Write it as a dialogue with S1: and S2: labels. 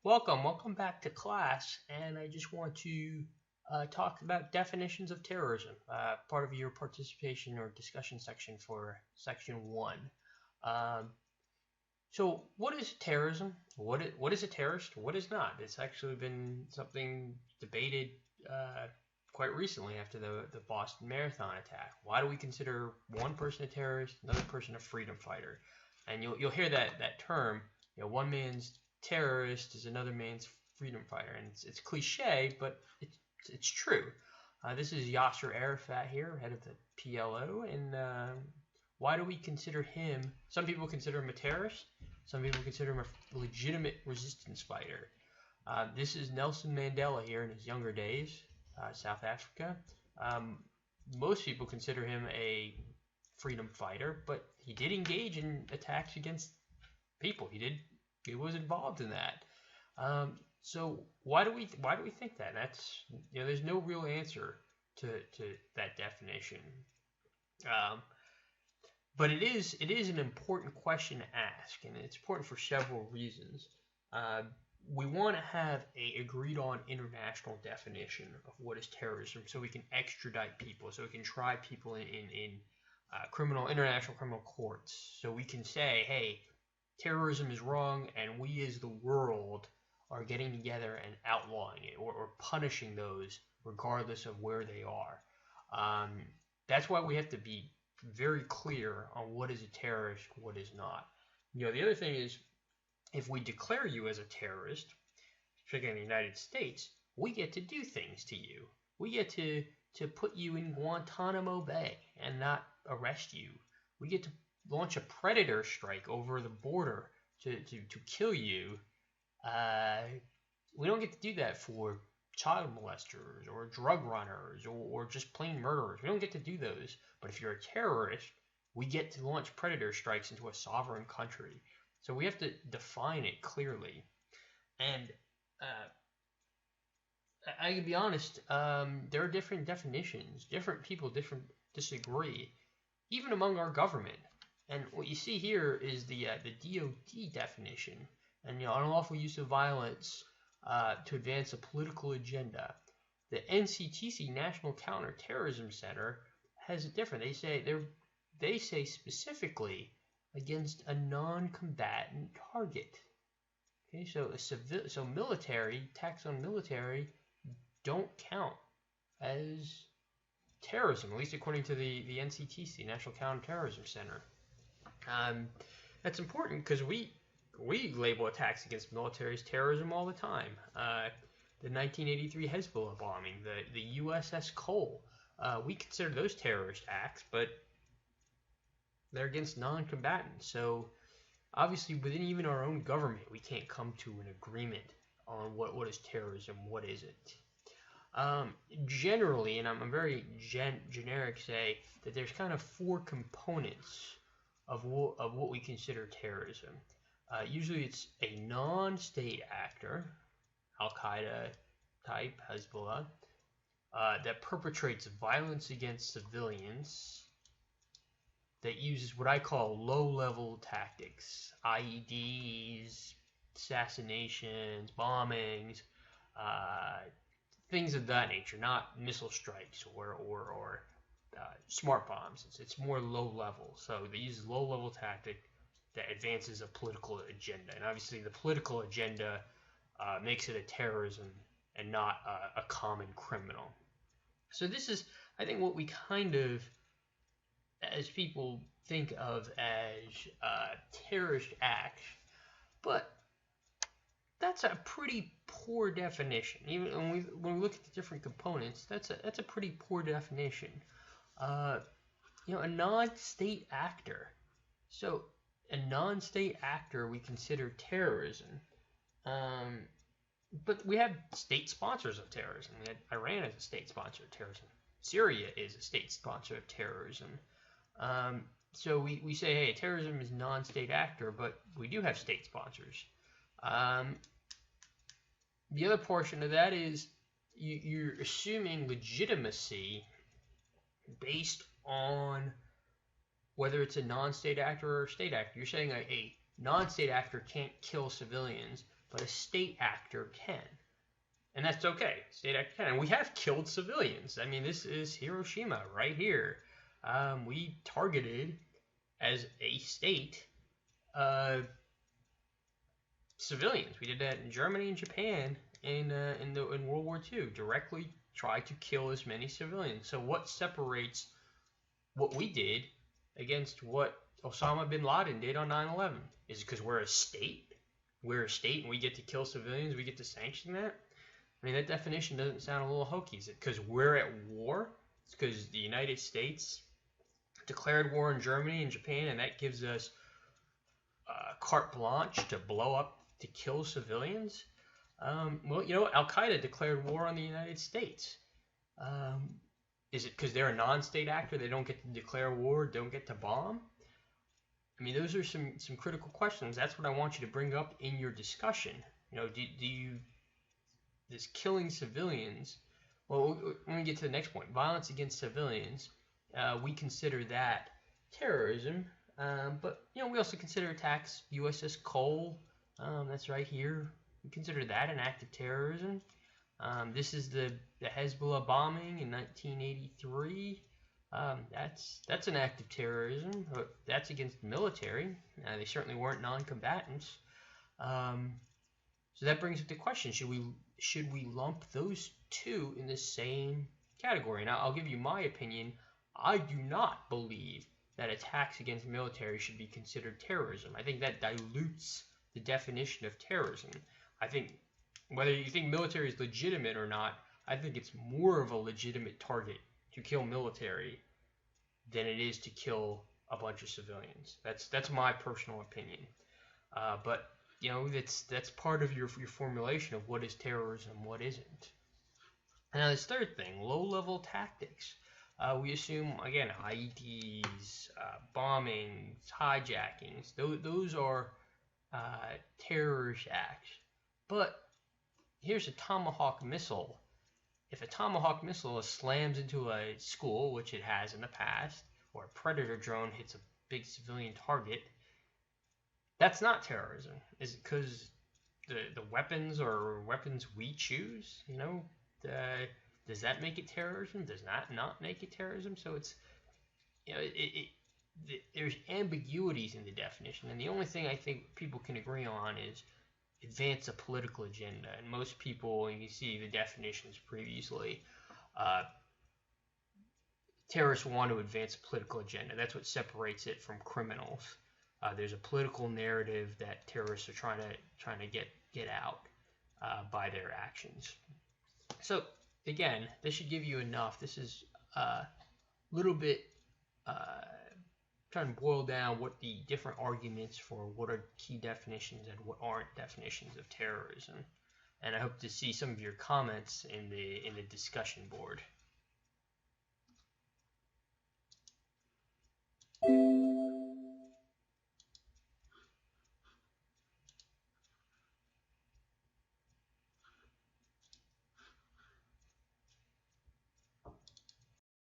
S1: Welcome back to class. And I just want to talk about definitions of terrorism, part of your participation or discussion section for section one. Um, so, what is terrorism? What is a terrorist? What is not? It's actually been something debated uh, quite recently after the Boston Marathon attack. Why do we consider one person a terrorist, another person a freedom fighter? And you'll hear that term. One man's terrorist is another man's freedom fighter, and it's cliche, but it's true. This is Yasser Arafat here, head of the PLO, and why do we consider him? Some people consider him a terrorist. Some people consider him a legitimate resistance fighter. This is Nelson Mandela here in his younger days, South Africa. Um, Most people consider him a freedom fighter, but he did engage in attacks against people. He was involved in that. So why do we think that? There's no real answer to that definition. Um, but it is an important question to ask, and it's important for several reasons. Uh, we want to have a agreed on international definition of what is terrorism, so we can extradite people, so we can try people in international criminal courts, so we can say, hey, terrorism is wrong, and we as the world are getting together and outlawing it or punishing those regardless of where they are. Um, that's why we have to be very clear on what is a terrorist, what is not. The other thing is, if we declare you as a terrorist, particularly in the United States, we get to do things to you. We get to put you in Guantanamo Bay and not arrest you. We get to launch a predator strike over the border to kill you. Uh, we don't get to do that for child molesters or drug runners or just plain murderers. We don't get to do those. But if you're a terrorist, we get to launch predator strikes into a sovereign country. So we have to define it clearly. And I can be honest, there are different definitions. Different people disagree, even among our government. And what you see here is the DoD definition, and unlawful use of violence to advance a political agenda. The NCTC, National Counterterrorism Center, has it different. They say specifically against a non-combatant target. Okay, so military attacks on military don't count as terrorism, at least according to the NCTC, National Counterterrorism Center. That's important because we label attacks against military as terrorism all the time. The 1983 Hezbollah bombing, the USS Cole, we consider those terrorist acts, but they're against non-combatants. So obviously, within even our own government, we can't come to an agreement on what is terrorism, what isn't. Generally, and I'm very generic, say that there's kind of four components of what we consider terrorism. Usually, it's a non-state actor, Al Qaeda type, Hezbollah, that perpetrates violence against civilians, that uses what I call low-level tactics, IEDs, assassinations, bombings, uh, things of that nature, not missile strikes or smart bombs. It's more low level. So they use low level tactic that advances a political agenda, and obviously the political agenda makes it a terrorism and not a common criminal. So this is, I think, what we kind of, as people, think of as terrorist acts, but that's a pretty poor definition. Even when we look at the different components, that's a pretty poor definition. Uh, a non-state actor. So a non-state actor we consider terrorism. Um, but we have state sponsors of terrorism. We had Iran as a state sponsor of terrorism. Syria is a state sponsor of terrorism. So we say, hey, terrorism is non-state actor, but we do have state sponsors. Um, the other portion of that is you're assuming legitimacy based on whether it's a non-state actor or a state actor. You're saying a non-state actor can't kill civilians, but a state actor can. And that's okay. State actor can. And we have killed civilians. I mean, this is Hiroshima right here. We targeted, as a state, civilians. We did that in Germany and Japan in World War II. Directly tried to kill as many civilians. So what separates what we did against what Osama bin Laden did on 9/11? Is it because we're a state? We're a state and we get to kill civilians? We get to sanction that? I mean, that definition doesn't sound a little hokey. Is it because we're at war? It's because the United States declared war on Germany and Japan, and that gives us carte blanche to blow up, to kill civilians? Well, you know what? Al-Qaeda declared war on the United States. Is it because they're a non-state actor? They don't get to declare war, don't get to bomb? I mean, those are some critical questions. That's what I want you to bring up in your discussion. You know, this killing civilians, well, when we get to the next point, violence against civilians, we consider that terrorism, but, you know, we also consider attacks, USS Cole, that's right here, we consider that an act of terrorism. This is the Hezbollah bombing in 1983. That's an act of terrorism, but that's against the military. They certainly weren't non-combatants. So that brings up the question: should we lump those two in the same category? Now, I'll give you my opinion. I do not believe that attacks against the military should be considered terrorism. I think that dilutes the definition of terrorism. I think whether you think military is legitimate or not, I think it's more of a legitimate target to kill military than it is to kill a bunch of civilians. That's my personal opinion. But you know, that's part of your formulation of what is terrorism, what isn't. Now, this third thing, low-level tactics. We assume, again, IEDs, bombings, hijackings. Those are terrorist acts. But here's a Tomahawk missile. If a Tomahawk missile slams into a school, which it has in the past, or a Predator drone hits a big civilian target, that's not terrorism. Is it because the weapons are weapons we choose? You know, does that make it terrorism? Does that not make it terrorism? So it's, you know, there's ambiguities in the definition, and the only thing I think people can agree on is advance a political agenda. And most people, and you see the definitions previously, terrorists want to advance a political agenda. That's what separates it from criminals. There's a political narrative that terrorists are trying to get out by their actions. So again, this should give you enough. This is a little bit trying to boil down what the different arguments for what are key definitions and what aren't definitions of terrorism. And I hope to see some of your comments in the discussion board.